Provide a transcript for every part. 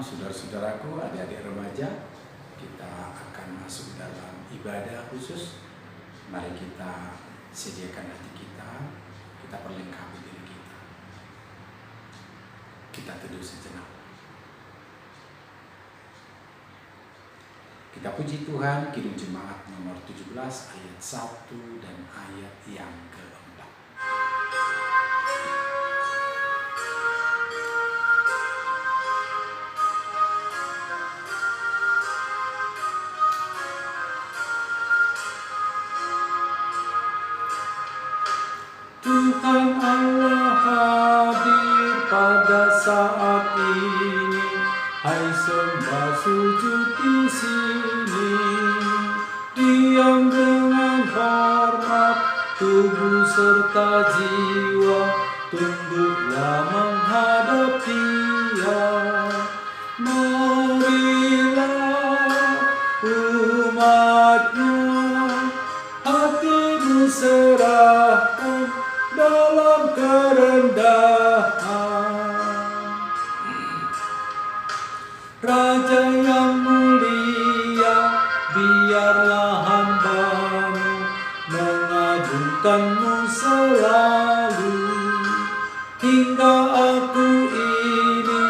Shalom saudara-saudaraku, adik-adik remaja. Kita akan masuk dalam ibadah khusus. Mari kita sediakan hati kita, kita perlengkapi diri kita. Kita teduh sejenak. Kita puji Tuhan, Kidung Jemaat nomor 17 ayat 1 dan ayat yang keempat. Tuhan Allah hadir pada saat ini, hai sembah sujud di sini. Diam dengan hormat, tubuh serta jiwa, tunduklah menghadap Dia. Marilah umatnya, hatimu serahkan dalam kerendahan. Raja yang mulia, biarlah hamba-Mu mengagungkan-Mu selalu. Hingga aku ini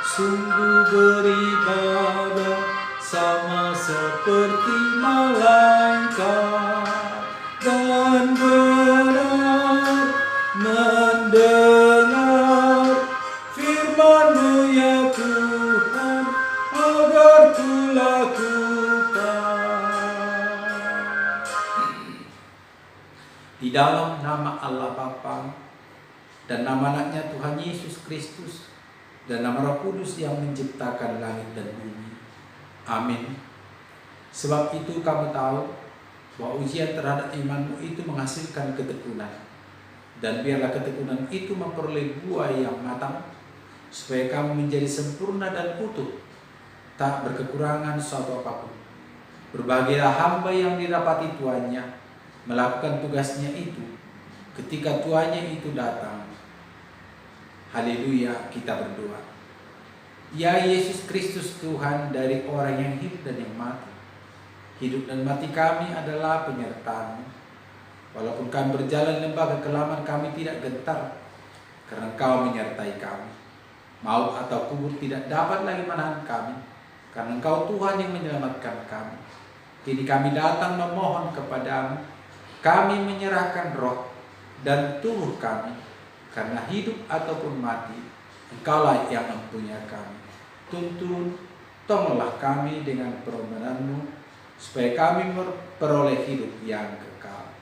sungguh beribadah sama seperti malaikat, dan benar mendengar firman-Mu ya Tuhan, agar ku lakukan. Di dalam nama Allah Bapa dan nama anaknya Tuhan Yesus Kristus dan nama Roh Kudus yang menciptakan langit dan bumi. Amin. Sebab itu kamu tahu bahwa ujian terhadap imanmu itu menghasilkan ketekunan. Dan biarlah ketekunan itu memperoleh buah yang matang, supaya kamu menjadi sempurna dan utuh, tak berkekurangan suatu apapun. Berbahagialah hamba yang didapati tuannya melakukan tugasnya itu ketika tuannya itu datang. Haleluya, kita berdoa. Ya Yesus Kristus Tuhan dari orang yang hidup dan yang mati, hidup dan mati kami adalah penyertaan-Mu. Walaupun kami berjalan lembah kekelaman, kami tidak gentar, karena Engkau menyertai kami. Maut atau kubur tidak dapat lagi menahan kami, karena Engkau Tuhan yang menyelamatkan kami. Kini kami datang memohon kepadamu, kami menyerahkan roh dan tubuh kami, karena hidup ataupun mati, Engkaulah yang mempunyai kami. Tuntun, tolonglah kami dengan permohonan-Mu, supaya kami memperoleh hidup yang kekal.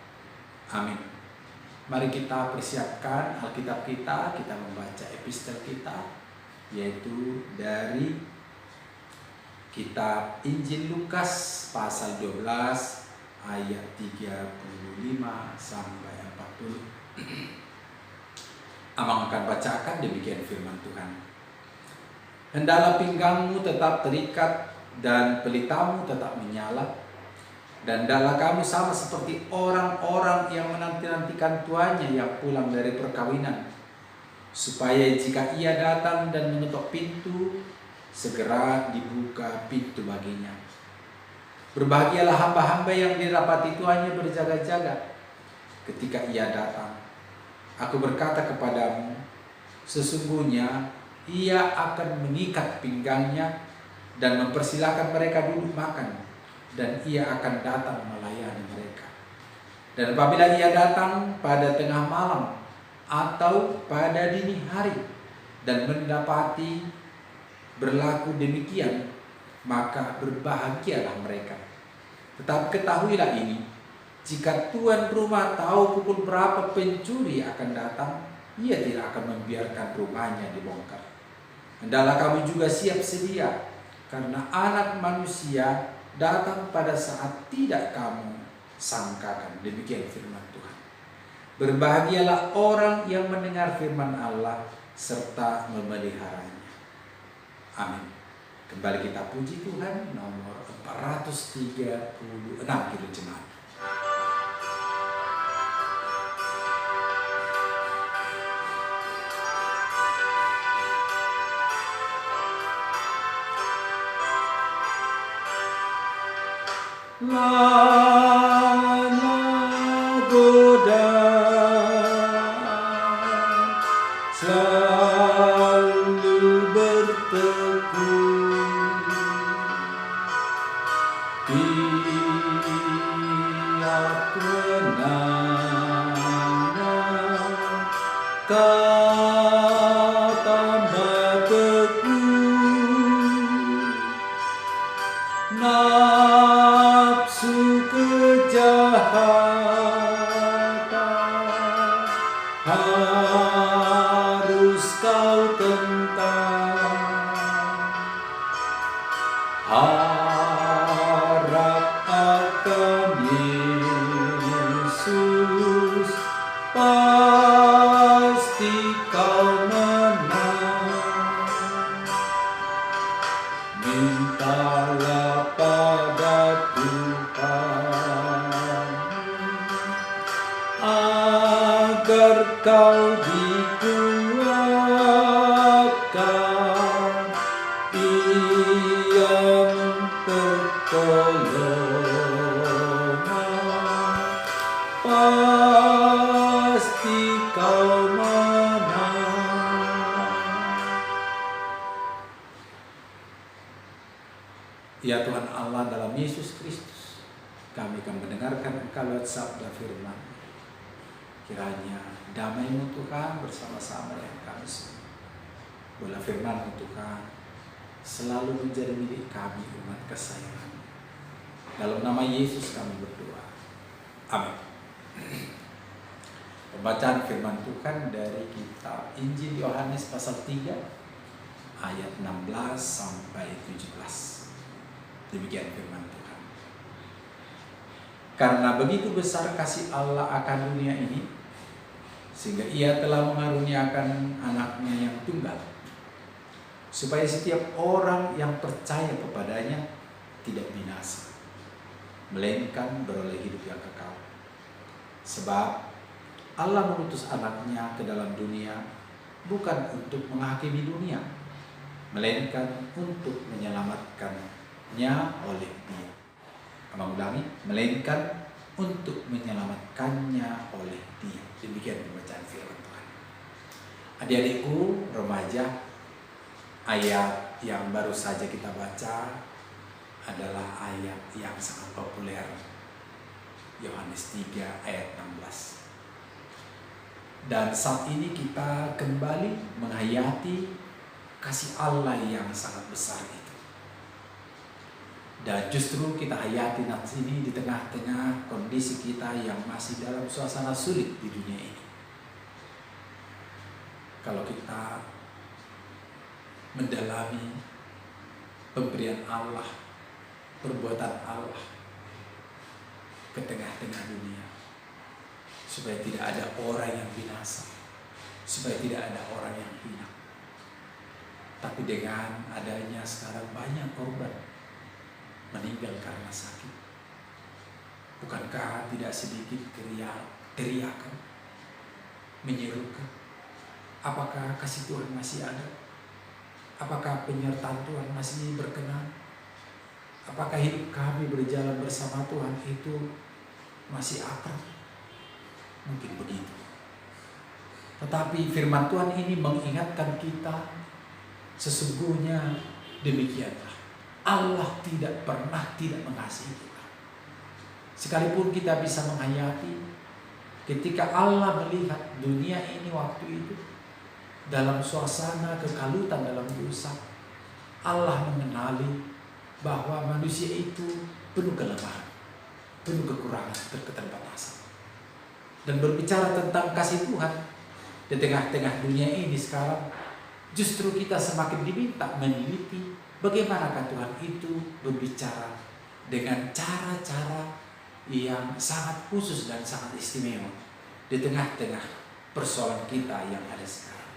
Amin. Mari kita persiapkan Alkitab kita membaca epistel kita, yaitu dari kitab Injil Lukas pasal 12 ayat 35 sampai 40. Amang akan bacakan, demikian firman Tuhan. Hendaklah pinggangmu tetap terikat dan pelitamu tetap menyala, dan hendaklah kamu sama seperti orang-orang yang menanti-nantikan tuannya yang pulang dari perkawinan, supaya jika ia datang dan mengetuk pintu, segera dibuka pintu baginya. Berbahagialah hamba-hamba yang didapati tuannya berjaga-jaga ketika ia datang. Aku berkata kepadamu, sesungguhnya ia akan mengikat pinggangnya dan mempersilahkan mereka duduk makan, dan ia akan datang melayani mereka. Dan apabila ia datang pada tengah malam atau pada dini hari dan mendapati berlaku demikian, maka berbahagialah mereka. Tetapi ketahuilah ini, jika tuan rumah tahu pukul berapa pencuri akan datang, ia tidak akan membiarkan rumahnya dibongkar. Hendaklah kamu juga siap sedia, karena Anak Manusia datang pada saat tidak kamu sangkakan. Demikian firman Tuhan. Berbahagialah orang yang mendengar firman Allah serta memeliharanya. Amin. Kembali kita puji Tuhan, nomor 436 Kidung Jemaat. lana godaan selalu bertekun tiap kenangan kau tambah teguh nafsu kejahatan harus kau tentang harap akan Yesus pasti kau menang mintalah pada Tuhan agar kau dikuatkan Ia pertolongan pasti kau menang. Ya Tuhan Allah dalam Yesus Kristus, kami akan mendengarkan Engkau lewat sabda firman. Kiranya damai-Mu Tuhan bersama-sama yang kami semua. Bola firman-Mu Tuhan selalu menjadi milik kami umat kesayangan. Dalam nama Yesus kami berdoa. Amin. Pembacaan firman Tuhan dari kitab Injil Yohanes pasal 3 ayat 16 sampai 17. Demikian firman Tuhan. Karena begitu besar kasih Allah akan dunia ini, sehingga Ia telah mengaruniakan anaknya yang tunggal, supaya setiap orang yang percaya kepadanya tidak binasa, melainkan beroleh hidup yang kekal. Sebab Allah mengutus anaknya ke dalam dunia bukan untuk menghakimi dunia, melainkan untuk menyelamatkannya oleh Dia. Ulangi, melainkan untuk menyelamatkannya oleh Dia. Demikian pembacaan firman Tuhan. Adik-adikku remaja, ayat yang baru saja kita baca adalah ayat yang sangat populer, Yohanes 3 ayat 16. Dan saat ini kita kembali menghayati kasih Allah yang sangat besar itu. Dan justru kita hayati nanti ini di tengah-tengah kondisi kita yang masih dalam suasana sulit di dunia ini. Kalau kita mendalami pemberian Allah, perbuatan Allah ke tengah-tengah dunia, supaya tidak ada orang yang binasa, supaya tidak ada orang yang hina. Tapi dengan adanya sekarang banyak korban meninggal karena sakit, bukankah tidak sedikit teriakan, menyerukan, apakah kasih Tuhan masih ada? Apakah penyertaan Tuhan masih berkenan? Apakah hidup kami berjalan bersama Tuhan itu masih akrab? Mungkin begitu. Tetapi firman Tuhan ini mengingatkan kita, sesungguhnya demikianlah. Allah tidak pernah tidak mengasihi kita. Sekalipun kita bisa menghayati ketika Allah melihat dunia ini waktu itu dalam suasana kekalutan dalam dosa, Allah mengenali bahwa manusia itu penuh kelemahan, penuh kekurangan, keterbatasan. Dan berbicara tentang kasih Tuhan di tengah-tengah dunia ini sekarang, justru kita semakin diminta meneliti bagaimanakah Tuhan itu berbicara dengan cara-cara yang sangat khusus dan sangat istimewa di tengah-tengah persoalan kita yang ada sekarang.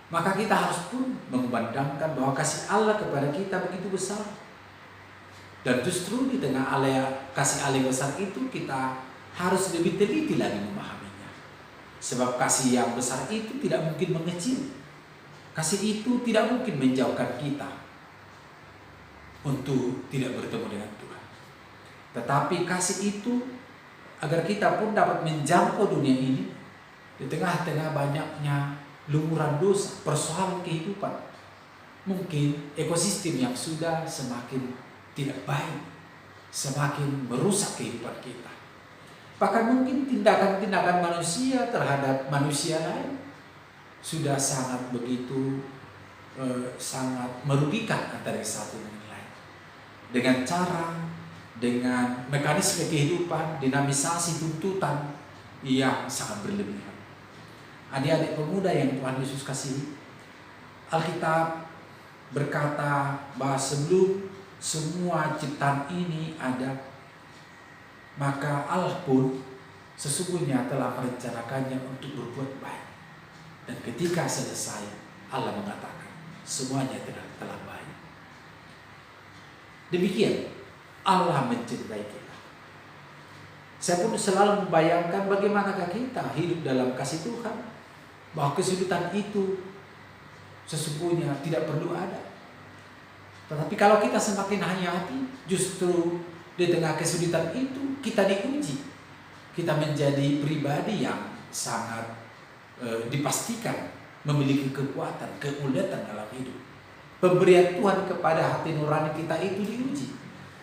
Maka kita harus pun memandangkan bahwa kasih Allah kepada kita begitu besar. Dan justru di tengah kasih Allah besar itu kita harus lebih teliti lagi memahaminya. Sebab kasih yang besar itu tidak mungkin mengecil. Kasih itu tidak mungkin menjauhkan kita untuk tidak bertemu dengan Tuhan. Tetapi kasih itu agar kita pun dapat menjangkau dunia ini di tengah-tengah banyaknya lumuran dosa, persoalan kehidupan. Mungkin ekosistem yang sudah semakin tidak baik, semakin merusak kehidupan kita. Bahkan mungkin tindakan-tindakan manusia terhadap manusia lain sudah sangat begitu sangat merugikan antara satu dengan lain. Dengan cara, dengan mekanisme kehidupan, dinamisasi tuntutan yang sangat berlebihan. Adik-adik pemuda yang Tuhan Yesus kasihi, Alkitab berkata bahwa sebelum semua ciptaan ini ada, maka Allah pun sesungguhnya telah merencanakannya untuk berbuat baik. Dan ketika selesai, Allah mengatakan semuanya telah baik. Demikian Allah mencintai kita. Saya pun selalu membayangkan bagaimanakah kita hidup dalam kasih Tuhan, bahwa kesulitan itu sesungguhnya tidak perlu ada. Tetapi kalau kita semakin hayati, justru di tengah kesulitan itu kita diuji. Kita menjadi pribadi yang sangat dipastikan memiliki kekuatan, keuletan dalam hidup. Pemberian Tuhan kepada hati nurani kita itu diuji.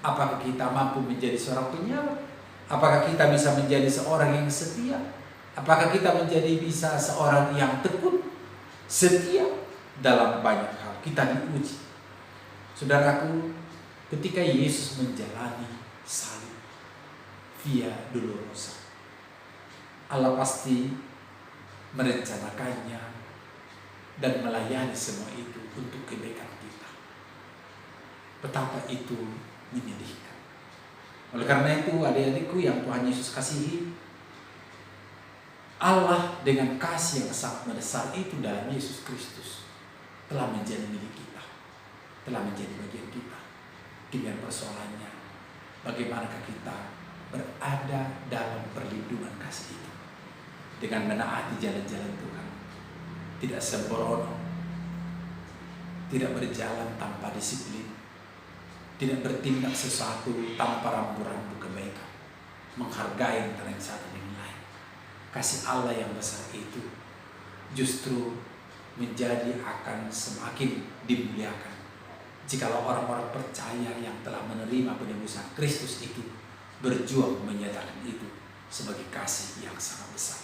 Apakah kita mampu menjadi seorang penyala? Apakah kita bisa menjadi seorang yang setia? Apakah kita bisa seorang yang tekun, setia dalam banyak hal? Kita diuji. Saudaraku, ketika Yesus menjalani salib via dolorosa, Allah pasti merencanakannya dan melayani semua itu untuk kebaikan kita. Betapa itu menyedihkan. Oleh karena itu, adik-adikku yang Tuhan Yesus kasihi, Allah dengan kasih yang sangat mendasar itu dalam Yesus Kristus telah menjadi milik kita, telah menjadi bagian kita. Tinggal persoalannya, bagaimanakah kita berada dalam perlindungan kasih itu dengan menaati jalan-jalan Tuhan, tidak sembrono, tidak berjalan tanpa disiplin, tidak bertindak sesuatu tanpa rambu-rambu kebaikan, menghargai antara yang satu dengan lain. Kasih Allah yang besar itu justru menjadi akan semakin dimuliakan jikalau orang-orang percaya yang telah menerima penebusan Kristus itu berjuang menyatakan itu sebagai kasih yang sangat besar.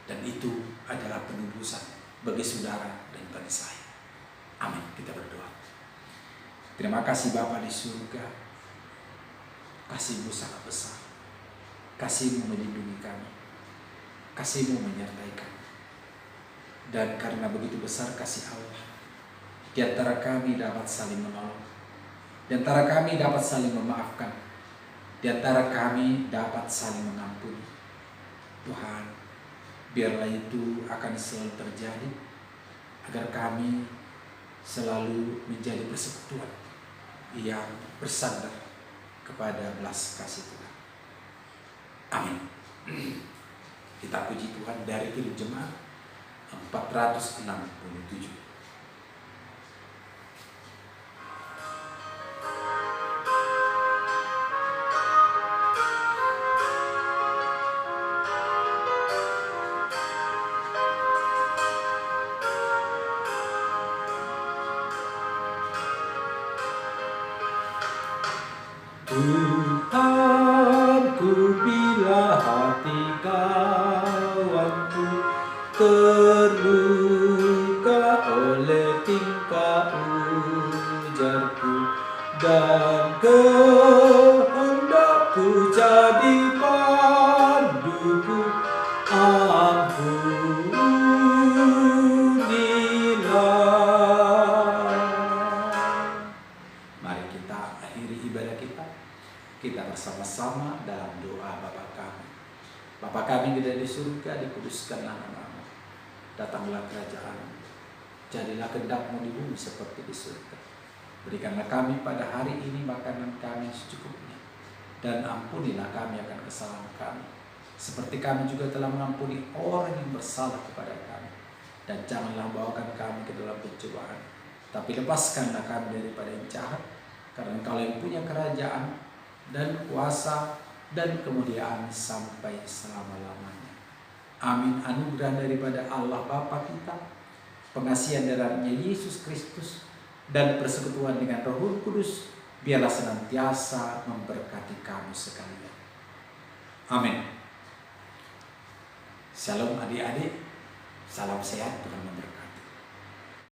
Dan itu adalah penebusan bagi saudara dan bagi saya. Amin. Kita berdoa. Terima kasih Bapa di surga. Kasih-Mu sangat besar. Kasih-Mu melindungi kami. Kasih-Mu menyertai kami. Dan karena begitu besar kasih Allah, di antara kami dapat saling menolong, di antara kami dapat saling memaafkan, di antara kami dapat saling mengampuni. Tuhan, biarlah itu akan selalu terjadi, agar kami selalu menjadi persekutuan yang bersandar kepada belas kasih Tuhan. Amin. Kita puji Tuhan dari Kirim Jemaat 467. Tuhanku, bila hati kawanku terluka oleh tingkah ujarku dan kehendakku jadi panduku, ampunilah. Mari kita akhiri ibadah kita. Kita bersama-sama dalam doa Bapa kami. Bapa kami yang ada di surga, dikuduskanlah nama-Mu. Datanglah kerajaan-Mu. Jadilah kehendak-Mu di bumi seperti di surga. Berikanlah kami pada hari ini makanan kami secukupnya. Dan ampunilah kami akan kesalahan kami, seperti kami juga telah mengampuni orang yang bersalah kepada kami. Dan janganlah bawakan kami ke dalam pencobaan, tapi lepaskanlah kami daripada yang jahat. Karena Engkau yang punya kerajaan dan kuasa dan kemuliaan sampai selama-lamanya. Amin. Anugerah daripada Allah Bapa kita, pengasihan darahnya Yesus Kristus, dan persekutuan dengan Roh Kudus biarlah senantiasa memberkati kami sekalian. Amin. Shalom adik-adik, salam sehat, Tuhan memberkati.